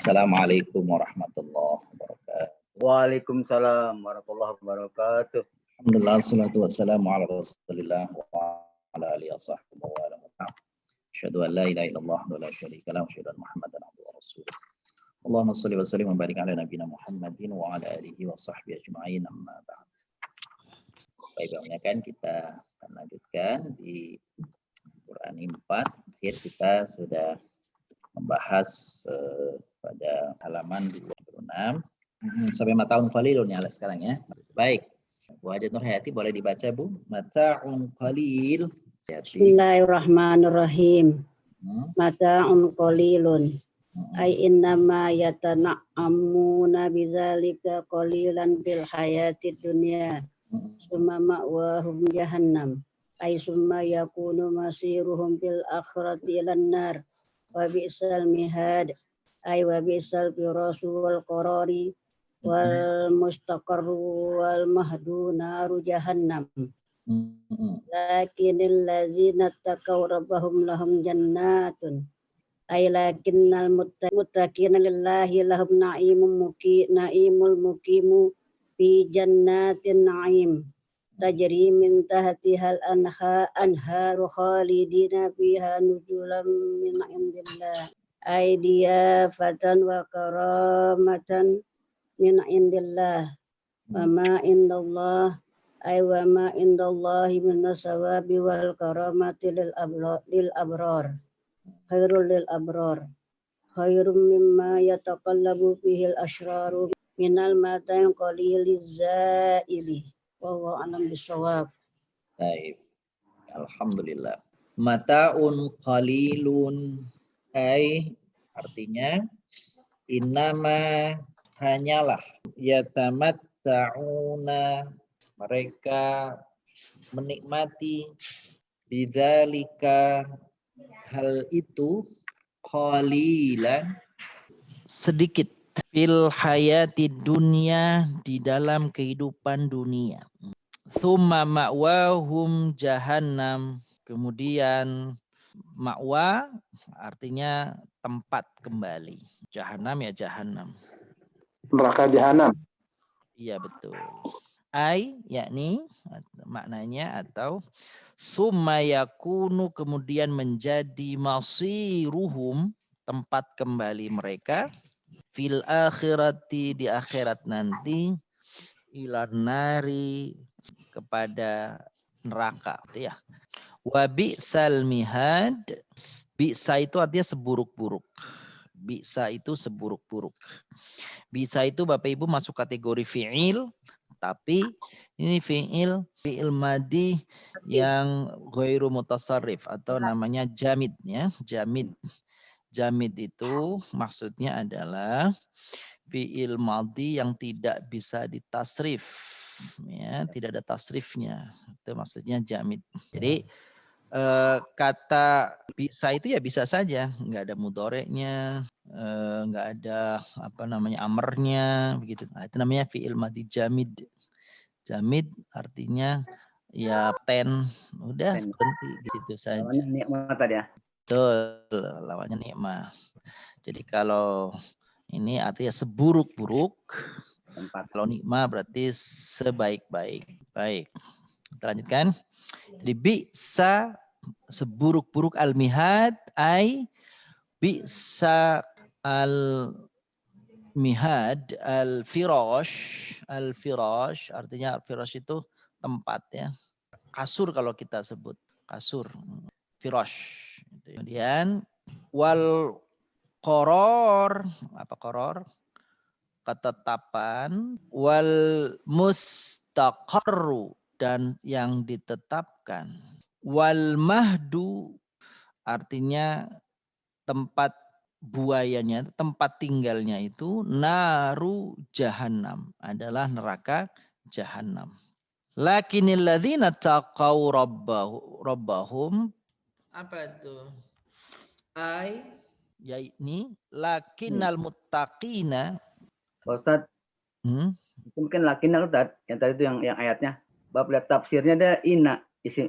Assalamualaikum warahmatullahi wabarakatuh. Waalaikumsalam warahmatullahi wabarakatuh. Alhamdulillah, salatu wassalamu ala rasulillah wa ala alihi wa sahbihi wa ala man. Asyhadu an la ilaha illallah wa la syarika lahu wa asyhadu anna Muhammadan abduhu wa rasuluh. Allahumma shalli wa sallim wa barik ala nabiyyina Muhammadin wa ala alihi wa sahbihi ajma'in, amma ba'd. Baiknya kan kita akan lanjutkan di Quran 4. Akhir kita sudah membahas pada halaman 26 sampai mataun qalilun ya sekarang ya. Baik. Bu Hajat Nur Hayati boleh dibaca Bu? Mata'un qalil. Bismillahirrahmanirrahim. Mata'un qalilun. Ay innama yatana'amuna bidzalika qalilan fil hayatid dunya. Summa ma'wahum jahannam. Ay summa yakunu masiruhum fil akhirati ilan nar. Wa bi'sal mihad. Ay wa bi'sal firasu wal qarari. Wal mustaqarru wal mahdu naru jahannam. Lakinil ladzina taqaw rabbahum lahum jannatun ay lakinnal muttaqina lillahi lahum naimul muqimu fi jannatin naim tajri min tahtihal anharu khalidina fiha nuzulan min indillah ay diyafatan wa karamatan min indillah wa ma indallah ay wa ma indallahi minas sawabi wal karamati lil abrar khairul lil abrar khairum mimma yataqallabu fihi al ashraru minal mata'in qaliliz zaili wa huwa alam bisawab. Baik. Alhamdulillah. Mata'un qalilun ay artinya innama hanyalah yatamatta'una mereka menikmati bidzalika hal itu qalilan sedikit fil hayati dunia di dalam kehidupan dunia. Tsumma ma'wahum jahannam, kemudian ma'wa artinya tempat kembali. Jahannam ya jahannam. Neraka jahanam. Iya betul. Ai yakni maknanya atau summa yakunu kemudian menjadi masiruhum tempat kembali mereka fil akhirati di akhirat nanti ilan nari kepada neraka ya. Wa bi'sal mihad, bi'sa itu artinya seburuk-buruk. Bi'sa itu seburuk-buruk. Bisa itu Bapak Ibu masuk kategori fi'il, tapi ini fi'il madi yang ghairu mutasarrif atau namanya jamid ya. Jamid itu maksudnya adalah fi'il madi yang tidak bisa ditasrif ya, tidak ada tasrifnya. Itu maksudnya jamid. Jadi kata bisa itu ya bisa saja, nggak ada mudhoreknya, nggak ada apa namanya amarnya begitu. Nah, itu namanya fi'il madhi jamid. Jamid artinya ya udah berhenti gitu saja. Lawannya nikmat tadi ya. Betul, lawannya nikmat. Jadi kalau ini artinya seburuk-buruk, kalau nikmat berarti sebaik-baik. Baik, kita lanjutkan. Jadi bisa seburuk-buruk al-mihad ay bisa al-mihad al-firash artinya al-firash itu tempat ya. Kasur kalau kita sebut kasur firash. Kemudian wal qoror apa qoror? Ketetapan wal mustaqarru dan yang ditetapkan. Wal mahdu artinya tempat buayanya, tempat tinggalnya itu naru jahannam adalah neraka jahannam. Lakinil ladzina taqaw rabbahum apa itu? Ai yakni lakinnal muttaqina. Ustaz, mungkin lakinal Ustaz, yang tadi itu yang ayatnya. Bab lihat tafsirnya ada ina,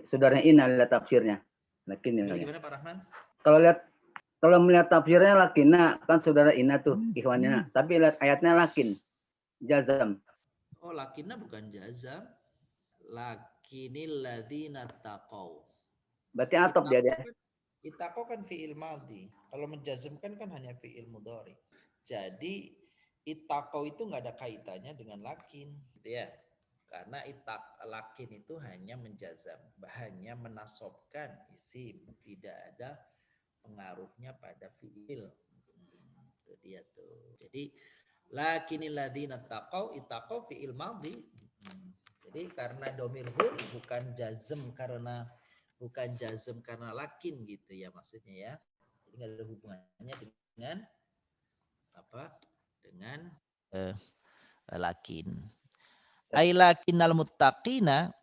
saudaranya ina lihat tafsirnya. Lakin ini. Gimana Pak Rahman? Kalau lihat Kalau melihat tafsirnya lakina, kan saudara ina tuh ikhwannya. Tapi lihat ayatnya lakin, jazam. Oh, lakinna bukan jazam. Lakinil ladzina taqau. Berarti atop dia. Itaqau kan fi'il madhi. Kalau menjazmkan kan hanya fi'il mudhari. Jadi itaqau itu nggak ada kaitannya dengan lakin, gitu ya. Karena lakin itu hanya menjazam, hanya menasobkan isim, tidak ada pengaruhnya pada fi'il. Itu dia tuh. Jadi lakinil ladzina taqau, itaqau fi'il madhi. Jadi karena domir hu bukan jazm karena lakin gitu ya maksudnya ya. Jadi nggak ada hubungannya dengan apa? Dengan lakin. Ai lakinnal muttaqina,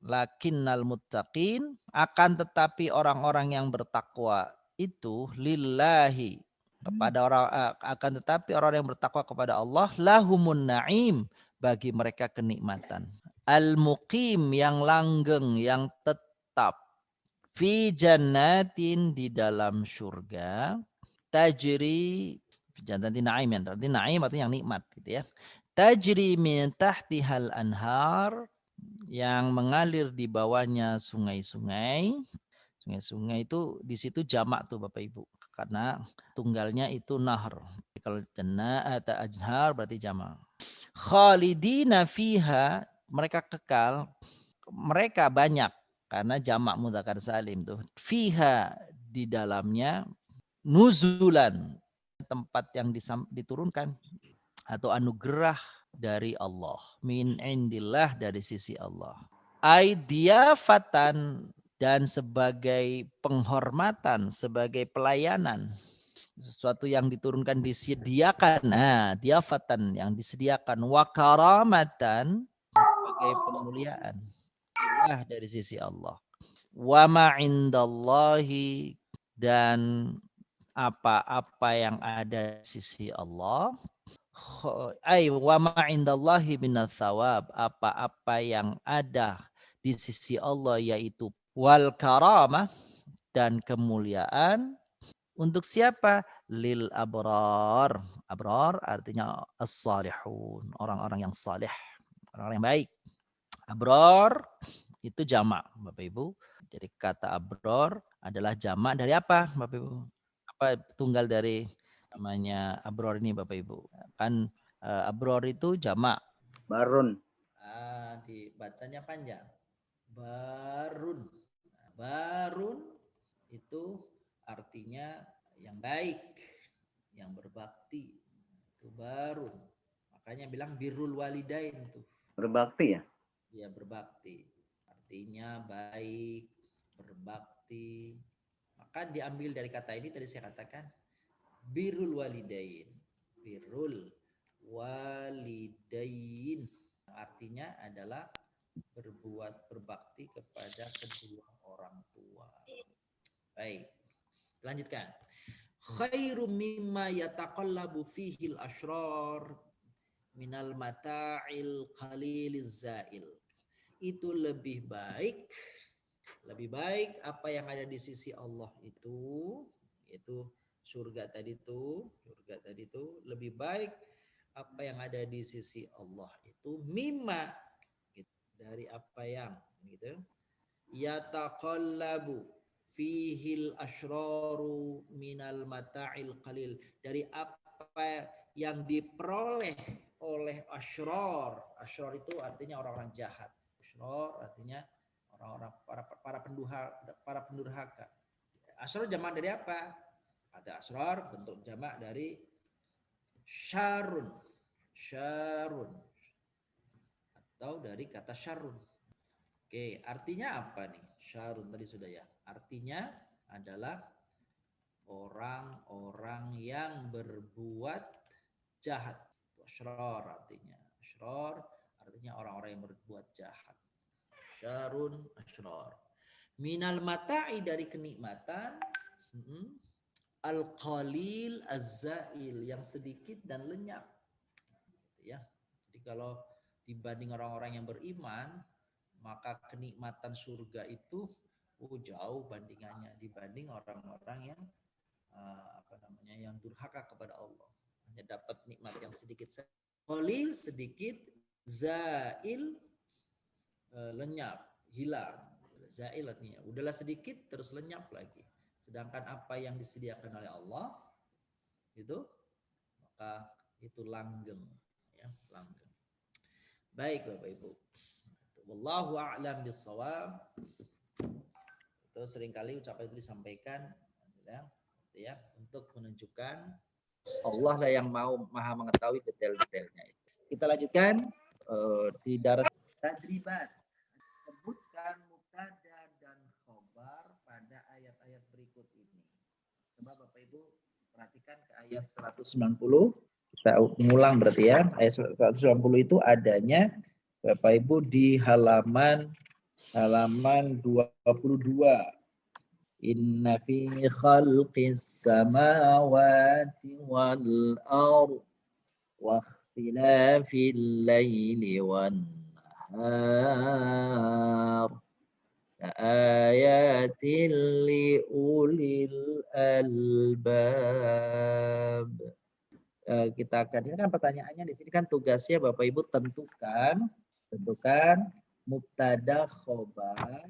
lakinnal muttaqin, akan tetapi orang-orang yang bertakwa itu lillahi, kepada orang, akan tetapi orang yang bertakwa kepada Allah, lahumun naim, bagi mereka kenikmatan. Al-muqim, yang langgeng, yang tetap. Fi jannatin, di dalam surga. Tajri, jannatin naim, artinya naim artinya yang nikmat gitu ya. Tajri min tahtihal anhar, yang mengalir di bawahnya sungai-sungai. Sungai-sungai itu di situ jamak tuh Bapak Ibu, karena tunggalnya itu nahr. Kalau jannat ajhar berarti jamak. Khalidina fiha, mereka kekal, mereka banyak karena jamak mudzakkar salim tuh. Fiha, di dalamnya, nuzulan, tempat yang diturunkan atau anugerah dari Allah, min indillah, dari sisi Allah. Aidiyafatan, dan sebagai penghormatan, sebagai pelayanan, sesuatu yang diturunkan disediakan. Nah, diafatan, yang disediakan. Wa karamatan, sebagai pemuliaan dari sisi Allah. Wa ma indallahi, dan apa-apa yang ada di sisi Allah. Ay wa ma indallahi minats thawab, apa-apa yang ada di sisi Allah yaitu wal karamah, dan kemuliaan. Untuk siapa? Lil abrar. Abrar artinya as-salihun, orang-orang yang saleh, orang-orang yang baik. Abrar itu jamak Bapak Ibu. Jadi kata abrar adalah jamak dari apa Bapak Ibu? Apa tunggal dari namanya abror ini Bapak Ibu? Kan abror itu jamak. Barun. Dibacanya panjang. Barun. Nah, barun itu artinya yang baik, yang berbakti. Itu barun. Makanya bilang birrul walidain tuh. Berbakti ya? Iya, berbakti. Artinya baik, berbakti. Maka diambil dari kata ini tadi saya katakan birrul walidain. Birrul walidain artinya adalah berbuat berbakti kepada kedua orang tua. Baik, lanjutkan. Khairum mimma yataqallabu fihil asyrar minal mata'il qaliliz zail. Itu lebih baik apa yang ada di sisi Allah itu, yaitu surga tadi itu lebih baik apa yang ada di sisi Allah itu mimma, gitu, dari apa yang gitu yataqallabu fihil asyraru minal mata'il qalil, dari apa yang diperoleh oleh asyrar. Asyrar itu artinya orang-orang jahat. Asyrar artinya orang-orang para pendurhaka. Asyrar jamak dari apa? Kata asyrar bentuk jamak dari syarun atau dari kata syarun. Oke, artinya apa nih? Syarun tadi sudah ya. Artinya adalah orang-orang yang berbuat jahat. Asyrar artinya. Asyrar artinya orang-orang yang berbuat jahat. Syarun, asyrar. Minal mata'i, dari kenikmatan. Al-qalil az-zail, yang sedikit dan lenyap. Ya. Jadi kalau dibanding orang-orang yang beriman, maka kenikmatan surga itu jauh bandingannya dibanding orang-orang yang yang durhaka kepada Allah. Hanya dapat nikmat yang sedikit saja. Qalil sedikit, zail lenyap, hilang. Zail artinya udahlah sedikit terus lenyap lagi. Sedangkan apa yang disediakan oleh Allah itu maka itu langgeng, ya, langgeng. Baik Bapak Ibu. Wallahu a'lam bissawab. Itu seringkali ucapan itu disampaikan ya, untuk menunjukkan Allah lah yang maha mengetahui detail-detailnya itu. Kita lanjutkan di daras tadribat. Sebutkan mubtada dan khobar pada ayat-ayat berikut ini. Coba Bapak Ibu perhatikan ke ayat 190. Kita mengulang berarti ya. Ayat 190 itu adanya Bapak Ibu di halaman 22. Inna fi khalqis samawati wal ardh wa ikhtilafil laili wan nahar ayatil liulil albab. Kita akan, ini kan pertanyaannya di sini kan tugasnya Bapak Ibu tentukan mubtada khobar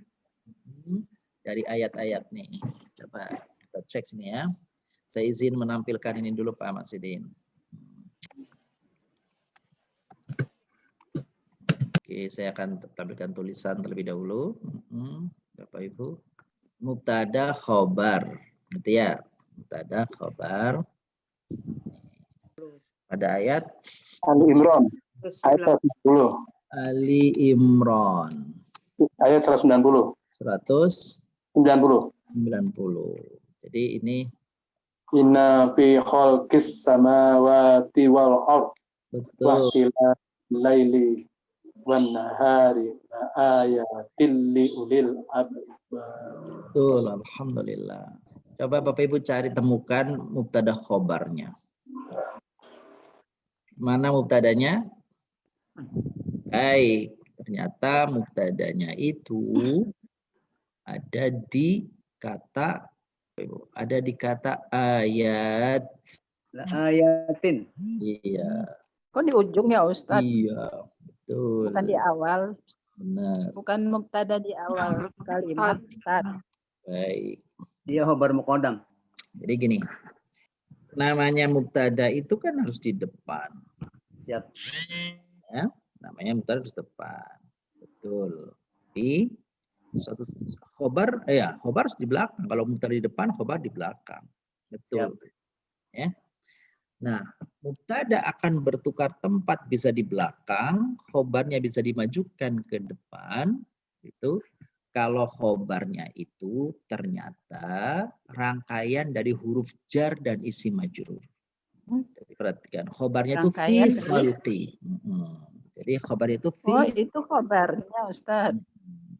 dari ayat-ayat nih. Coba kita cek sini ya. Saya izin menampilkan ini dulu Pak Maksidin. Oke, saya akan tampilkan tulisan terlebih dahulu. Bapak Ibu. Mubtada khobar. Gitu ya. Mubtada khobar. Pada ayat Ali Imran. Ayat 190. Ali Imran. Ayat 190. 190. Jadi ini Inna fi khalqis samawati wal ardh wa betul. laili wan nahari ayatil liulil albab. Betul, alhamdulillah. Coba Bapak Ibu cari temukan mubtada khobarnya. Mana mubtadanya? Baik, ternyata mubtadanya itu ada di kata ayat. Ayatin. Iya. Kok di ujungnya Ustadz? Iya, betul. Bukan di awal. Benar. Bukan mubtada di awal kalimat Ustadz. Baik. Dia khobar muqaddam. Jadi gini. Namanya mubtada itu kan harus di depan. Siap. Ya, namanya mubtada di depan. Betul. Di suatu khobar, khobar harus di belakang. Kalau mubtada di depan, khobar di belakang. Betul. Ya. Nah, mubtada akan bertukar tempat, bisa di belakang, khobarnya bisa dimajukan ke depan. Itu kalau khobarnya itu ternyata rangkaian dari huruf jar dan isim majrur. Jadi perhatikan, khobarnya itu fi khalqi. Jadi khobarnya itu fi. Oh, itu khobarnya Ustadz.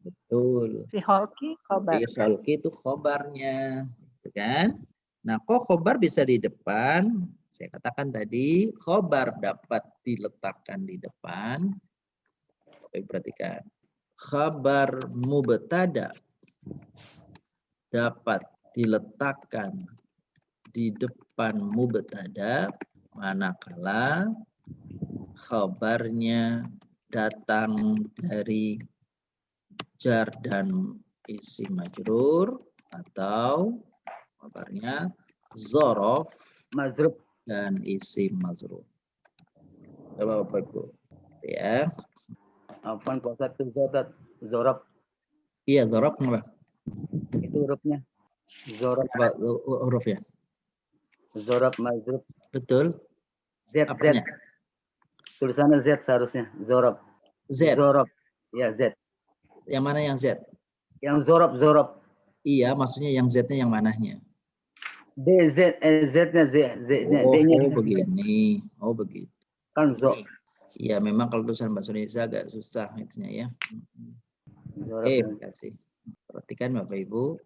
Betul. Fi khalqi khobar. Fi khalqi itu khobarnya, gitu kan? Nah, kok khobar bisa di depan? Saya katakan tadi, khobar dapat diletakkan di depan. Oke, perhatikan. Khabar mubtada dapat diletakkan di depan mubtada manakala khabarnya datang dari jar dan isim majrur atau kabarnya zorof Mazrub dan isim mazruf. Coba Bapak Ibu ya. Afwan Pak Ustadz, zorof. Iya, zorof kenapa? Itu hurufnya. Zorof. Apa huruf ya? Zorof mazrub. Betul. Z. Apanya? Z. Tulisannya Z seharusnya. Zorof. Z. Zorof. Ya Z. Yang mana yang Z? Yang zorof. Iya, maksudnya yang Z-nya yang mananya? D Z Z-nya Z-nya D-nya. Oh, begini. Oh, begitu. Kan zo. Iya, memang kalau tulisan bahasa Indonesia agak susah itunya ya. Terima kasih. Perhatikan Bapak Ibu.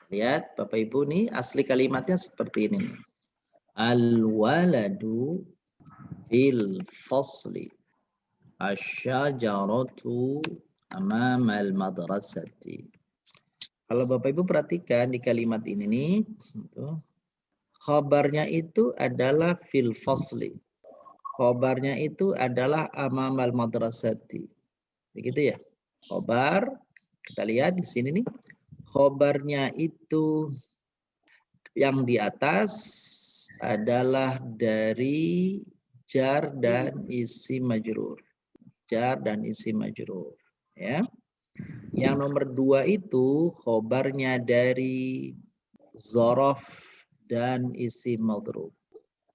Lihat Bapak Ibu nih asli kalimatnya seperti ini. Al-waladu fil fasli. Asyajaratu amamal madrasati. Kalau Bapak Ibu perhatikan di kalimat ini nih, gitu, khabarnya itu adalah fil fasli. Khabarnya itu adalah amamal madrasati. Begitu ya. Khabar, kita lihat di sini nih. Khabarnya itu yang di atas adalah dari jar dan isi majrur. Jar dan isi majrur. Ya. Yang nomor 2 itu khobarnya dari zorof dan isi madrub.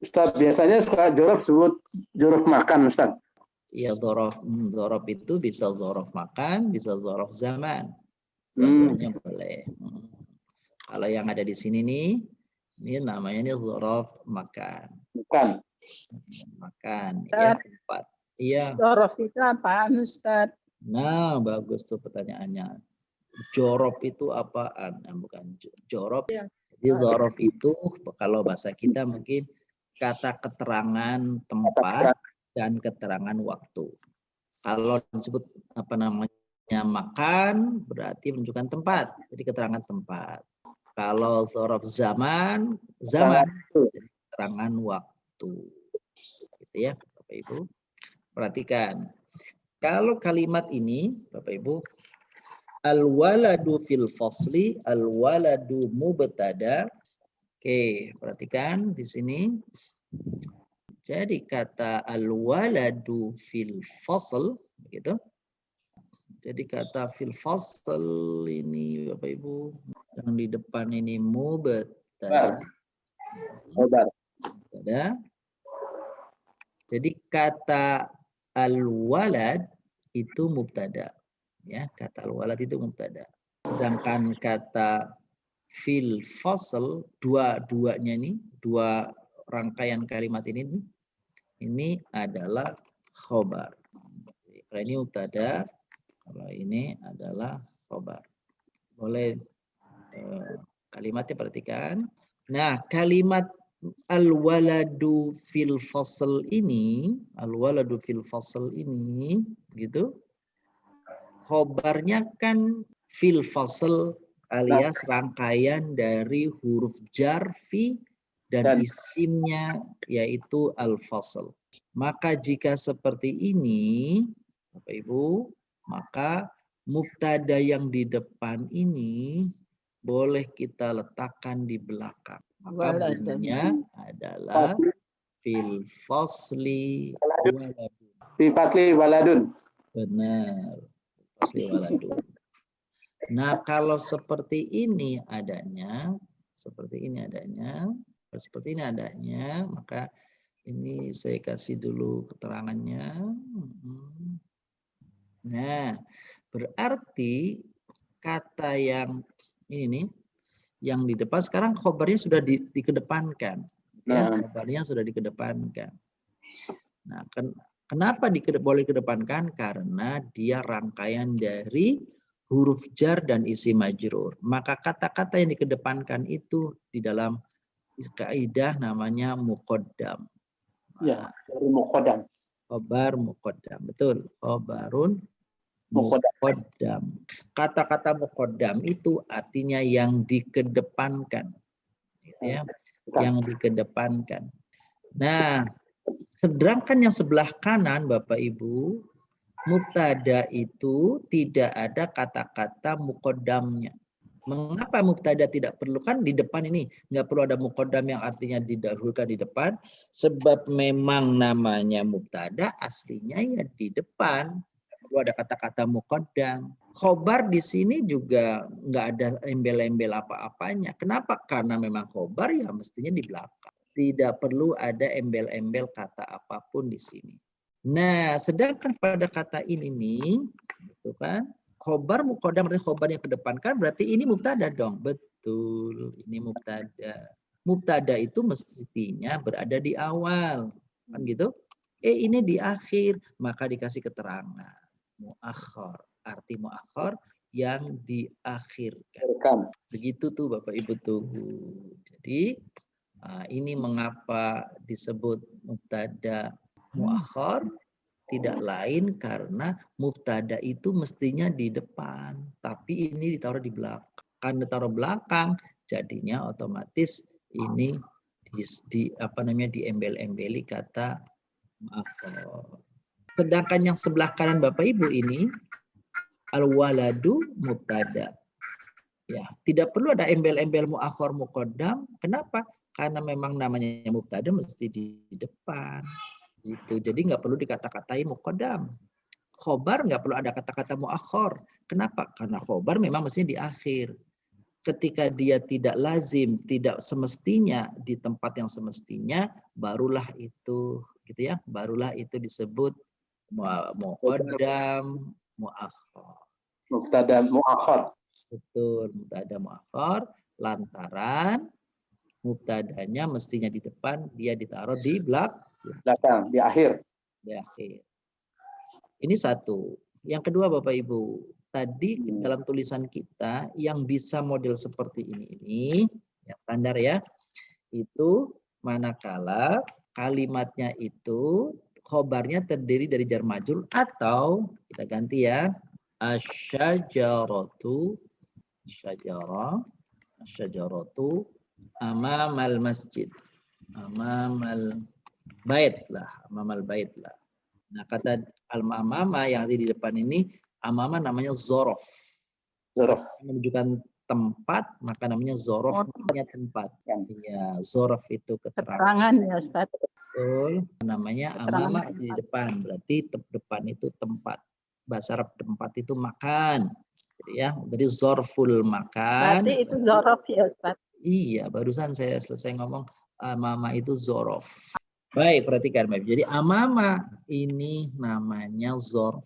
Ustaz, biasanya suka jorof sebut jorof makan, Ustaz. Ya, zorof itu bisa zorof makan, bisa zorof zaman. Dua-duanya boleh. Kalau yang ada di sini nih, ini namanya ini zorof makan. Bukan. Makan, ya, tempat. Iya. Zorof itu apaan, Ustaz? Nah, bagus tuh pertanyaannya. Jorof itu apaan? Bukan jorof. Jadi zorof itu kalau bahasa kita mungkin kata keterangan tempat dan keterangan waktu. Kalau disebut apa namanya makan berarti menunjukkan tempat. Jadi keterangan tempat. Kalau zorof zaman jadi keterangan waktu. Gitu ya, Bapak Ibu. Perhatikan. Kalau kalimat ini, Bapak Ibu, al-waladu fil fasli, al-waladu mubtada. Oke, perhatikan di sini. Jadi kata al-waladu fil fasl, begitu. Jadi kata fil fasl ini, Bapak Ibu, yang di depan ini mubtada. Jadi kata al-walad itu mubtada. Ya, kata al-walad itu mubtada. Sedangkan kata fil fasl, dua-duanya ini, dua rangkaian kalimat ini adalah khobar. Kalau ini mubtada, kalau ini adalah khobar. Boleh kalimatnya perhatikan. Nah, kalimat al-waladu fil fasl ini, gitu. Khobarnya kan fil fasl alias rangkaian dari huruf jar fi dan isimnya yaitu al-fasl. Maka jika seperti ini, Bapak Ibu, maka mubtada yang di depan ini boleh kita letakkan di belakang. Maka bunyinya adalah fil fasli waladun. Fil fasli waladun. Benar. Fasli waladun. Nah, kalau seperti ini adanya, maka ini saya kasih dulu keterangannya. Nah, berarti kata yang ini nih, yang di depan sekarang khobarnya sudah dikedepankan. Ya, khobarnya sudah dikedepankan. Nah, kenapa boleh dikedepankan? Karena dia rangkaian dari huruf jar dan isi majrur. Maka kata-kata yang dikedepankan itu di dalam kaidah namanya muqaddam. Ya, dari muqaddam. Khobar muqaddam. Betul. Khobarun muqaddam. Kata-kata muqaddam itu artinya yang dikedepankan. Ya, yang dikedepankan. Nah, sedangkan yang sebelah kanan Bapak Ibu, mubtada itu tidak ada kata-kata muqaddamnya. Mengapa mubtada tidak perlu? Kan di depan ini nggak perlu ada muqaddam yang artinya didahulukan di depan. Sebab memang namanya mubtada aslinya ya di depan. Perlu ada kata-kata muqaddam. Khobar di sini juga nggak ada embel-embel apa-apanya. Kenapa? Karena memang khobar ya mestinya di belakang. Tidak perlu ada embel-embel kata apapun di sini. Nah, sedangkan pada kata ini nih, gitu kan? Khobar muqaddam berarti khobar yang kedepankan berarti ini mubtada dong. Betul, ini mubtada. Mubtada itu mestinya berada di awal. Kan gitu? Ini di akhir, maka dikasih keterangan. Muakhir, arti muakhir yang diakhirkan. Begitu tuh Bapak Ibu tuh. Jadi ini mengapa disebut mubtada muakhir, tidak lain karena mubtada itu mestinya di depan, tapi ini ditaruh di belakang. Karena taruh belakang, jadinya otomatis ini diembel-embeli kata mu'akhkhar. Sedangkan yang sebelah kanan Bapak Ibu ini al-waladu mubtada. Ya, tidak perlu ada embel-embel mu'akhkhar muqaddam. Kenapa? Karena memang namanya mubtada mesti di depan. Gitu. Jadi nggak perlu dikata-katain muqaddam. Khobar nggak perlu ada kata-kata mu'akhkhar. Kenapa? Karena khobar memang mestinya di akhir. Ketika dia tidak lazim, tidak semestinya di tempat yang semestinya, barulah itu, gitu ya, barulah itu disebut muqaddam mu'akhkhar. Mubtada mu'akhkhar. Betul, mubtada mu'akhkhar lantaran mubtadanya mestinya di depan, dia ditaruh di Belakang, di akhir. di akhir. Ini satu. Yang kedua Bapak Ibu, tadi dalam tulisan kita yang bisa model seperti ini ya standar ya, itu manakala kalimatnya itu khobarnya terdiri dari jar majrur atau kita ganti ya, asyajaratu, asyajaratu amamal masjid, amamal bait lah, amamal bait lah. Nah kata al-amama yang ada di depan ini, amama namanya zorof. Zorof. Menunjukkan tempat, maka namanya zorof, namanya tempat. Ya, zorof itu Keterangan ya Ustaz. Betul. Namanya Keterangan amama tempat. di depan, berarti depan itu tempat. Bahasa Arab tempat itu makan. Jadi ya, dari zorful makan. Berarti itu zorof ya Ustaz. Iya, barusan saya selesai ngomong amama itu zorof. Baik, perhatikan Bapak. Jadi amama ini namanya zorf.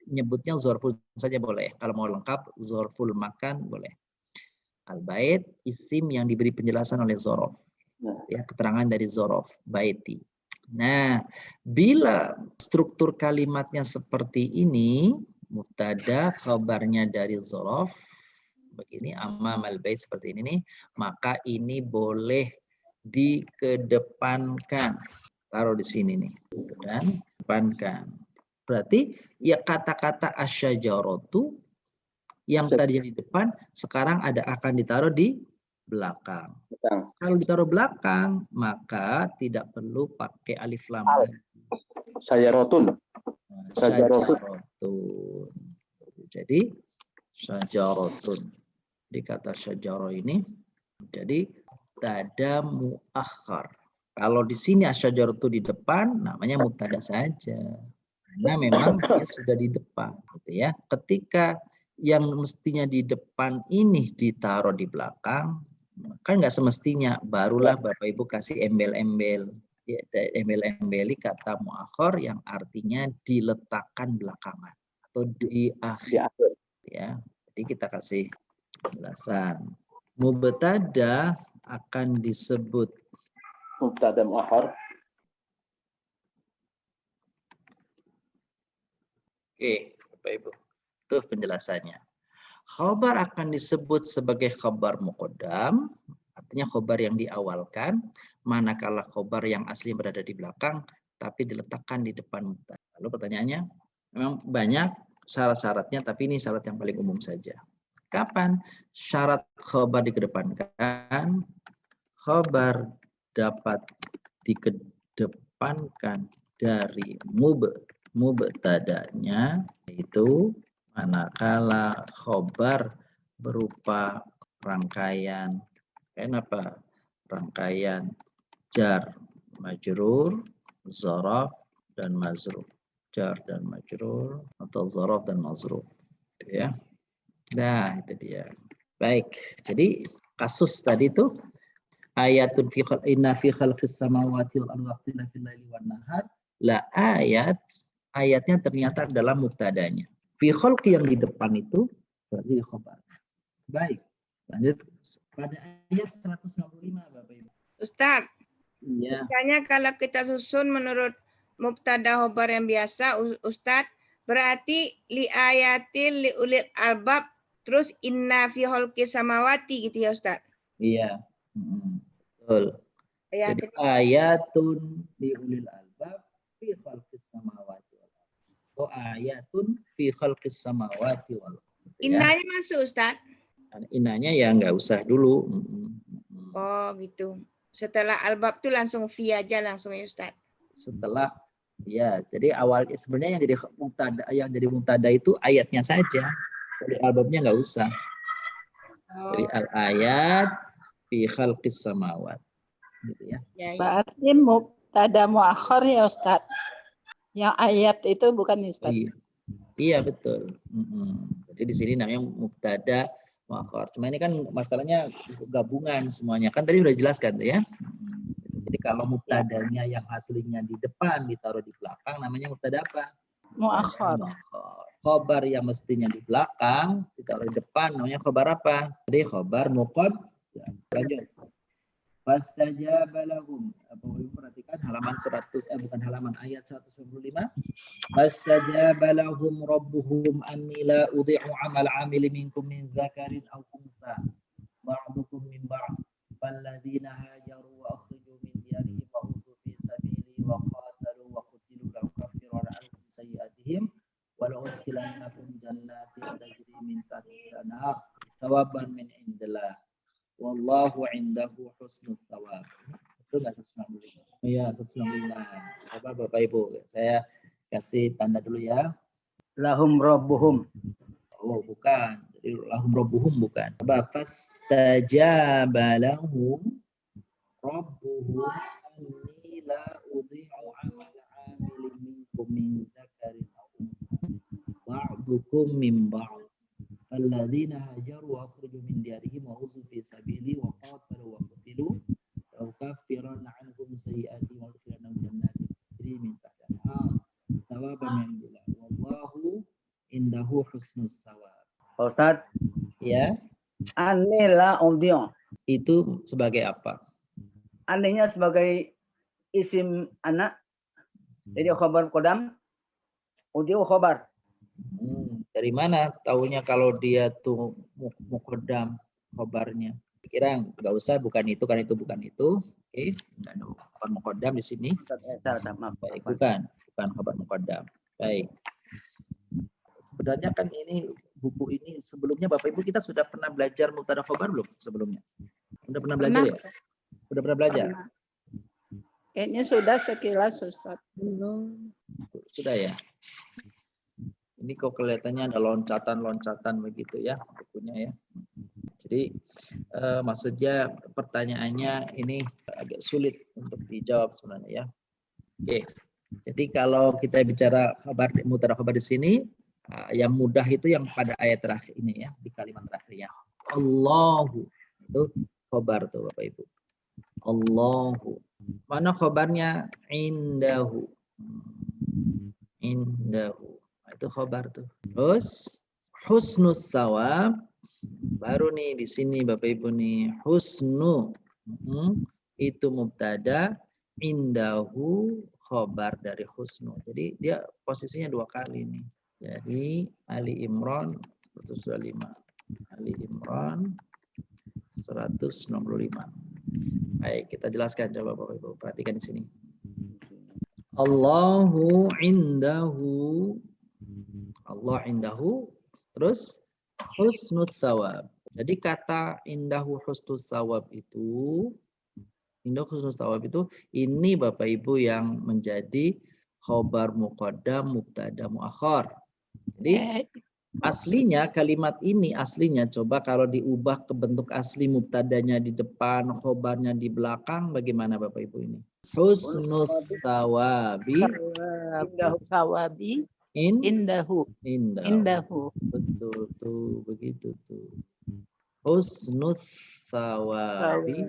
Nyebutnya zorful saja boleh. Kalau mau lengkap, zorful makan boleh. Al-bait, isim yang diberi penjelasan oleh zorof. Ya, keterangan dari zorof, baiti. Nah, bila struktur kalimatnya seperti ini, mubtada khabarnya dari zorof, begini, amal al-bait seperti ini nih, maka ini boleh dikedepankan. Taruh di sini nih, kan? Depankan. Berarti ya kata-kata asyajaratu yang tadi di depan sekarang akan ditaruh di belakang. Betul. Kalau ditaruh belakang maka tidak perlu pakai alif lam. Sajarotun. Sajarotun. Jadi sajarotun. Di kata sajaroh ini jadi mubtada muakhar. Kalau di sini asyajaratu di depan namanya mubtada saja. Karena memang dia sudah di depan, gitu ya. Ketika yang mestinya di depan ini ditaruh di belakang, kan nggak semestinya. Barulah Bapak Ibu kasih embel-embel, ya, embel-embeli kata muakhir yang artinya diletakkan belakangan atau di akhir. Ya, jadi kita kasih penjelasan. Mubtada akan disebut mubtada muakhar. Oke, Bapak Ibu. Itu penjelasannya. Khobar akan disebut sebagai khobar muqaddam, artinya khobar yang diawalkan, manakala khobar yang asli berada di belakang, tapi diletakkan di depan mubtada. Lalu pertanyaannya, memang banyak syarat-syaratnya, tapi ini syarat yang paling umum saja. Kapan syarat khobar dikedepankan? Khobar dapat dikedepankan dari mubtadanya, yaitu manakala khobar berupa rangkaian rangkaian jar majrur, zaraf dan mazruf. Jar dan majrur atau zaraf dan mazruf, ya. Nah, itu dia. Baik. Jadi kasus tadi itu ayatun fi inna fi khalqis samawati wal ardi wa ikhtilafil laili wan nahar. La ayatnya ternyata adalah mubtadanya. Fi khalqi yang di depan itu berarti khabar. Baik. Lanjut pada ayat 155 Bapak Ibu. Ustaz. Iya. Misalnya kalau kita susun menurut mubtada khobar yang biasa, Ustaz, berarti li ayatil li ulil albab terus inna fi khalqis samawati gitu ya Ustaz. Iya. Betul. Ya, jadi ayatun li ulil albab fi khalqis samawati wal ardi. Oh ayatun fi khalqis samawati wal ardi. Innanya masuk Ustaz. Inanya ya nggak usah dulu. Oh gitu. Setelah albab tuh langsung fi aja langsung ya Ustaz. Setelah ya, jadi awal sebenarnya yang jadi mubtada itu ayatnya saja. Jadi albabnya nggak usah. Jadi Oh, al-ayat fi khalqis samawat. Gitu ya. ya, ya. Berarti mubtada muakhir ya Ustaz. Yang ayat itu bukan Ustaz. Iya. Iya betul. Jadi di sini namanya mubtada muakhar. Cuma ini kan masalahnya gabungan semuanya. Kan tadi udah jelaskan tuh ya. Jadi kalau mubtadanya yang aslinya di depan ditaruh di belakang namanya mubtada apa? Muakhir. Khobar yang mestinya di belakang ditaruh di depan namanya khobar apa? Jadi khobar muqaddam. Lanjut. Fastajaba lahum. Bapak-Ibu perhatikan halaman 100 bukan halaman ayat 195. Fastajaba lahum rabbuhum anni la udhi'u amal 'amili minkum min dzakarin aw unsa ba'dukum min ba'd falladzina hajaru wa akhriju min diyarihim wa usu fi sabili wa qatalu wa qutilu la ukaffiranna 'anhum sayyi'atihim wa la udkhilannakum jannatin tajri min tahtiha al-anhar thawaban min indillah. Wallahu indahu husnul thawab. Betul nggak 195? Iya, 195. Apa Bapak Ibu? Saya kasih tanda dulu ya. Lahum rabbuhum. Oh, bukan. Jadi lahum rabbuhum bukan. Coba fastajaba lahum rabbuhum anni la udhi'u amala 'amilin minkum min dzakarin aw unsa ba'dukum min ba'd. الذين هاجروا وأخرجوا من ديارهم وأوذوا في سبيلي وقاتلوا وقتلوا لأكفرن عنهم سيئاتهم وأدخلنهم جنات تجري من تحتها الأنهار ثوابا من عند الله والله عنده حسن الثواب. Ustaz, Ya, anni la udhi'u. itu sebagai apa? Anehnya sebagai isim anak. Jadi khabar kodam. Udhi'u khabar. Dari mana taunya kalau dia tuh muqaddam khobarnya? Kira nggak usah, bukan itu kan itu bukan itu. Oke, enggak ada khobar muqaddam di sini. Baik, bukan khobar muqaddam. Baik. Sebenarnya kan ini buku ini sebelumnya Bapak Ibu kita sudah pernah belajar mubtada khobar belum sebelumnya? Sudah pernah belajar ya? Sudah pernah belajar? Kayaknya sudah sekilas Ustaz. Belum. Sudah ya? Ini kok kelihatannya ada loncatan-loncatan begitu ya bukunya ya. Jadi maksudnya pertanyaannya ini agak sulit untuk dijawab sebenarnya ya. Oke. Jadi kalau kita bicara khabar mubtada khabar di sini yang mudah itu yang pada ayat terakhir ini ya, di kalimat terakhir ya. Allahu itu khabar tuh Bapak Ibu. Allahu. Mana khabarnya? Indahu. Indahu. Itu khobar tuh. Terus husnus sawab baru nih di sini Bapak Ibu nih husnu itu mubtada indahu khobar dari husnu. Jadi dia posisinya dua kali nih. Jadi Ali Imran 125. Ali Imran 195. Baik, kita jelaskan coba Bapak Ibu. Perhatikan di sini. Allahu indahu. Allah indahu, terus husnul thawab. Jadi kata indahu husnul thawab itu, indahu husnul thawab itu, ini Bapak Ibu yang menjadi khobar muqaddam mubtada muakhar. Jadi aslinya kalimat ini aslinya coba kalau diubah ke bentuk asli mubtadanya di depan, khobarnya di belakang, bagaimana Bapak Ibu ini? Husnul thawabi. Indahu sawabi. Indahu. Betul tuh, begitu tuh. Husnul thawabi.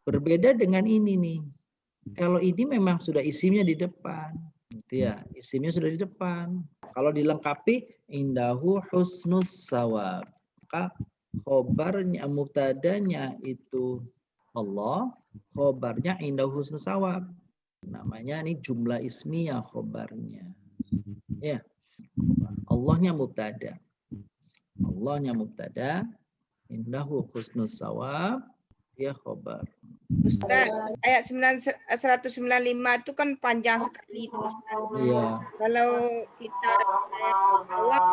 Berbeda dengan ini nih. Kalau ini memang sudah isimnya di depan. Gitu ya, isimnya sudah di depan. Kalau dilengkapi indahu husnus thawab. Maka khobarnya mubtadanya itu Allah, khobarnya indahu husnus thawab. Namanya ini jumlah ismiyah khobarnya. Ya, Allahnya mubtada. Allahnya mubtada, indahu husnus thawab, ya khobar. Ustaz, ayat 195 itu kan panjang sekali itu. Iya. Kalau kita ayat awal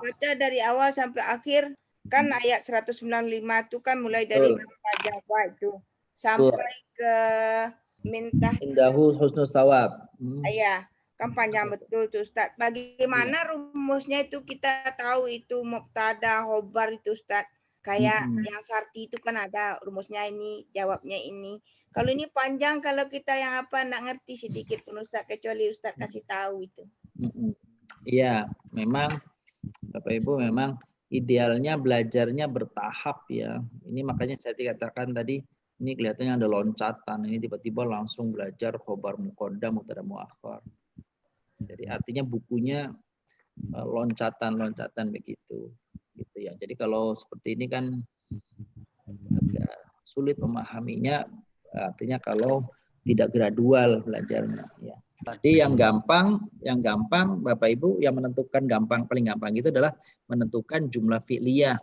baca dari awal sampai akhir Kan ayat 195 itu kan mulai dari Betul. Jawa itu sampai ke minta Indahu husnul sawab. ya, kan panjang betul tuh Ustaz. Bagaimana rumusnya itu kita tahu itu mubtada khobar itu Ustaz. Kayak yang Sarti itu kan ada rumusnya ini, jawabnya ini. Kalau ini panjang, kalau kita yang apa nggak ngerti sedikit pun Ustaz, kecuali Ustaz kasih tahu itu. Iya, memang Bapak Ibu memang idealnya belajarnya bertahap ya. Ini makanya saya katakan tadi, ini kelihatannya ada loncatan. Ini tiba-tiba langsung belajar khobar muqaddam, mubtada muakhar. Jadi artinya bukunya loncatan-loncatan begitu. Gitu ya. Jadi kalau seperti ini kan agak sulit memahaminya. Artinya kalau tidak gradual belajarnya. Ya. Tadi yang gampang Bapak Ibu yang menentukan paling gampang itu adalah menentukan jumlah fi'liyah.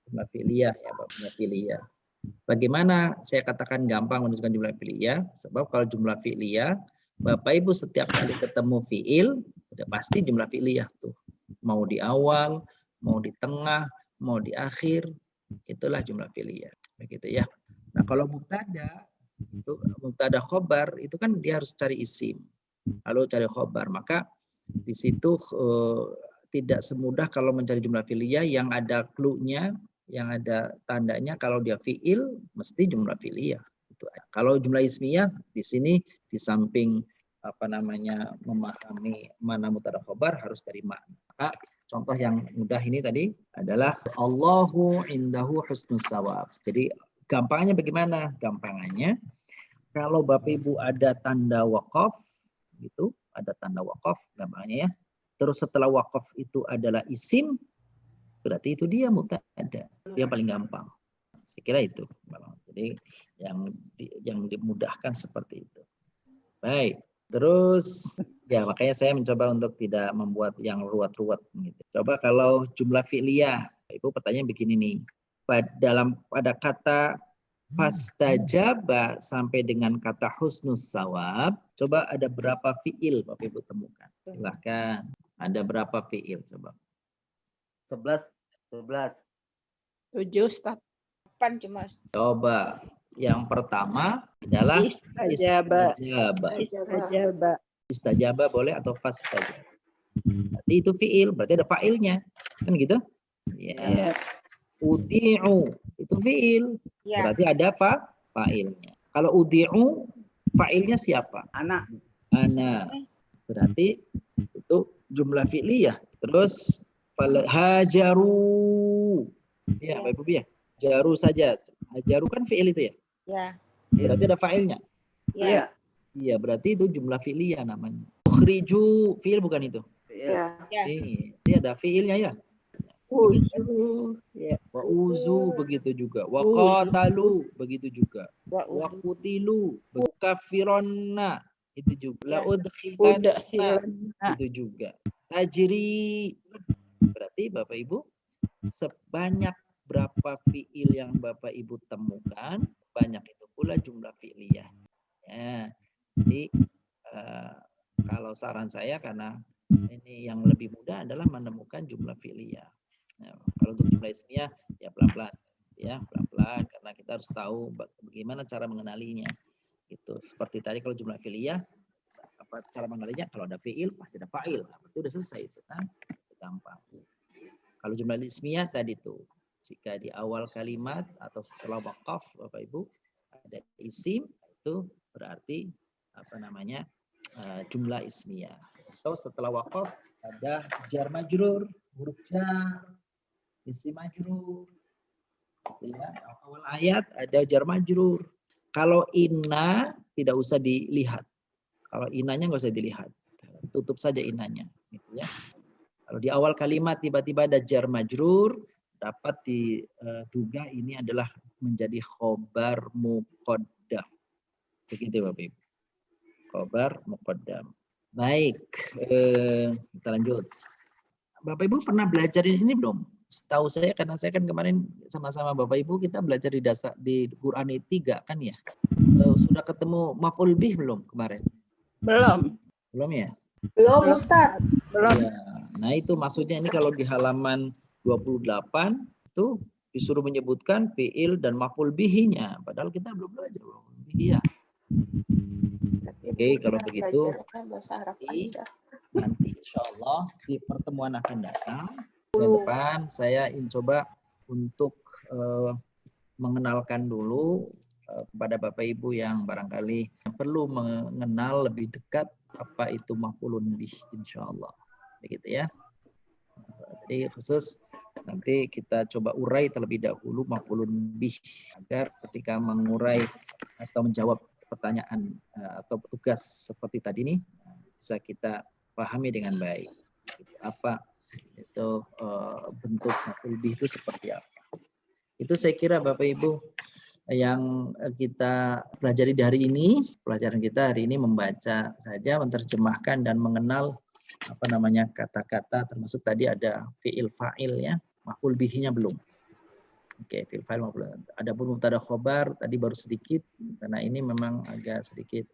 Jumlah fi'liyah ya, jumlah fi'liyah. Bagaimana saya katakan gampang menentukan jumlah fi'liyah? Sebab kalau jumlah fi'liyah, Bapak Ibu setiap kali ketemu fi'il, udah pasti jumlah fi'liyah tuh. Mau di awal, mau di tengah, mau di akhir, itulah jumlah fi'liyah. Begitu ya. Nah, kalau mubtada khobar itu kan dia harus cari isim, lalu cari khobar. Maka di situ tidak semudah kalau mencari jumlah fi'liyah yang ada clue-nya, yang ada tandanya. Kalau dia fi'il mesti jumlah fi'liyah. Kalau jumlah ismiyah di sini di samping memahami mana mubtada khobar harus dari makna. Maka contoh yang mudah ini tadi adalah Allahu indahu husnus sawab. Jadi gampangnya bagaimana? Gampangnya kalau Bapak Ibu ada tanda waqaf gitu, ada tanda waqaf gampangnya ya. Terus setelah waqaf itu adalah isim, berarti itu dia mubtada. Yang paling gampang. Saya kira itu. Jadi yang dimudahkan seperti itu. Baik. Terus ya makanya saya mencoba untuk tidak membuat yang ruwet-ruwet gitu. Coba kalau jumlah fi'liyah, Ibu pertanyaan begini nih. Pada kata fastajaba sampai dengan kata husnus sawab, coba ada berapa fi'il Bapak Ibu temukan? Silahkan. Ada berapa fi'il coba? 11. 7 Ustaz. 8 cuma. Coba. Yang pertama adalah Istajaba. Istajaba boleh atau fastajaba. Berarti itu fi'il, berarti ada fa'ilnya. Kan gitu? Ya. Udi'u itu fi'il. Ya. Berarti ada fa'ilnya. Kalau udi'u fa'ilnya siapa? Anak. Berarti itu jumlah fi'liyah. Terus hajaru. Ya, Bapak Ibu ya. Jaru saja. Hajaru kan fi'il itu ya? Ya. Berarti ada fa'ilnya. Ya. Iya, berarti itu jumlah fi'liyah namanya. Ukhriju fi'il bukan itu? Ya. Ini ada fi'ilnya ya? Wa uzu begitu juga. Wa qatalu begitu juga. Wa qutilu kafironna itu juga. La udkhilanna itu juga. Tajri berarti Bapak Ibu sebanyak berapa fi'il yang Bapak Ibu temukan, banyak itu pula jumlah fi'liyah. Ya, jadi kalau saran saya karena ini yang lebih mudah adalah menemukan jumlah fi'liyah. Nah, kalau untuk jumlah ismiyah ya pelan-pelan, karena kita harus tahu bagaimana cara mengenalinya. Itu seperti tadi kalau jumlah fi'liyah, apa cara mengenalinya? Kalau ada fi'il pasti ada fa'il. Itu udah selesai itu kan, gampang. Kalau jumlah ismiyah tadi tuh, jika di awal kalimat atau setelah waqaf Bapak Ibu ada isim, itu berarti jumlah ismiyah. Atau setelah waqaf ada jar majrur, huruf jar, isim majrur. Ya, awal ayat ada jar majrur. Kalau inna tidak usah dilihat. Kalau inanya nggak usah dilihat. Tutup saja inanya. Gitu ya. Kalau di awal kalimat tiba-tiba ada jar majrur, dapat diduga ini adalah menjadi khobar muqaddam. Begitu Bapak Ibu. Khobar muqaddam. Baik, kita lanjut. Bapak Ibu pernah belajar ini belum? Setahu saya karena saya kan kemarin sama-sama Bapak Ibu kita belajar di Quran 3 kan ya. Sudah ketemu maf'ul bih belum kemarin? Belum. Belum ya? Belum Ustaz. Belum. Ya. Nah itu maksudnya ini kalau di halaman 28 itu disuruh menyebutkan fiil dan maf'ul bihi-nya. Padahal kita belum belajar maf'ul bihi ya. Oke, kalau begitu nanti insya Allah di pertemuan akan datang. Depan saya coba untuk mengenalkan dulu kepada Bapak Ibu yang barangkali perlu mengenal lebih dekat apa itu maf'ulun bih, insya Allah. Begitu ya. Jadi khusus nanti kita coba urai terlebih dahulu maf'ulun bih agar ketika mengurai atau menjawab pertanyaan atau tugas seperti tadi ini bisa kita pahami dengan baik. Apa itu bentuk maf'ul bih itu seperti apa? Itu saya kira Bapak Ibu yang kita pelajari di hari ini. Pelajaran kita hari ini membaca saja, menerjemahkan dan mengenal kata-kata, termasuk tadi ada fi'il fa'il ya, maf'ul bihi-nya belum. Oke, fi'il fa'il maf'ul. Adapun mubtada khobar tadi baru sedikit karena ini memang agak sedikit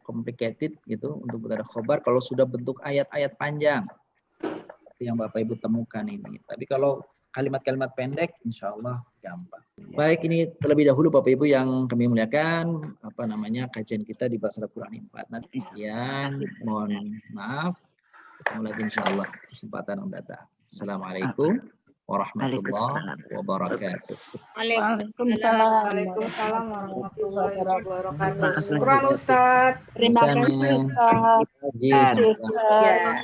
complicated gitu untuk mubtada khobar kalau sudah bentuk ayat-ayat panjang seperti yang Bapak Ibu temukan ini. Tapi kalau kalimat-kalimat pendek insya Allah gampang. Baik, ini terlebih dahulu Bapak Ibu yang kami muliakan kajian kita di Bahasa Al-Qur'an 4. Nanti mohon maaf. Ketemu lagi insya Allah kesempatan mendatang. Assalamualaikum warahmatullahi wabarakatuh. Waalaikumsalam warahmatullahi wabarakatuh. Syukran Ustaz. Terima kasih, Ustaz. Terima kasih. Ya.